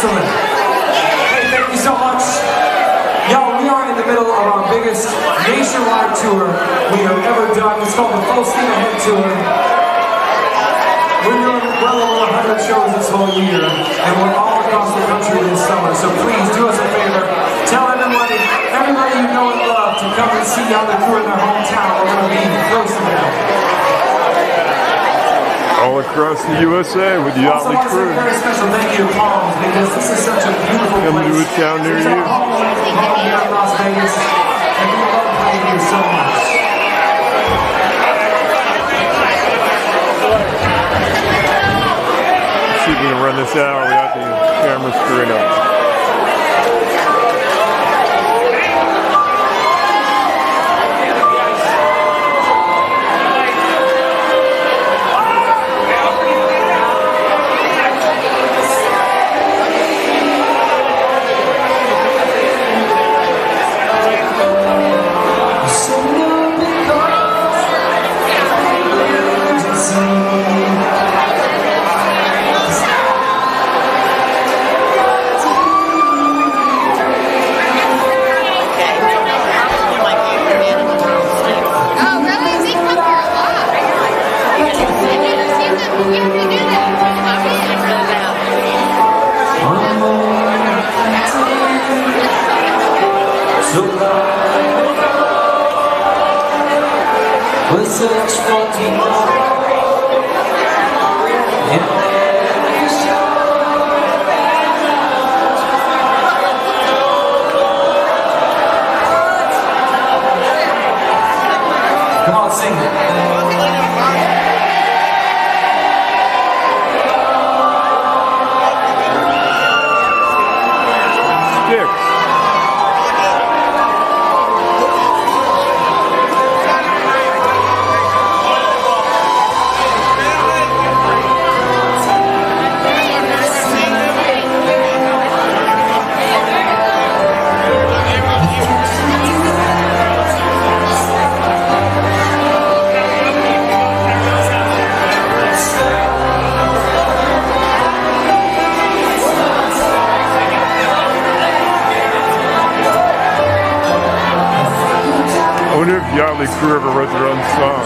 Excellent. Hey, thank you so much. Y'all, we are in the middle of our biggest nationwide tour we have ever done. It's called the Full Steam Ahead Tour. We're doing well over 100 shows this whole year, and we're all across the country this summer. So please do us a favor. Tell everybody you know and love to come and see Yardley Crew in their hometown. We're going to be close to them. All across the USA with the Yardley Crew. A very special thank you to Palms, because this is such a beautiful place. Come to a town near you. Home here in Las Vegas, and we love playing here so much. See if we can run this hour without the camera screwing up. We'll search for tomorrow. Come on, sing it. I wonder if Yardley Crew ever wrote their own song.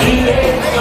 He ain't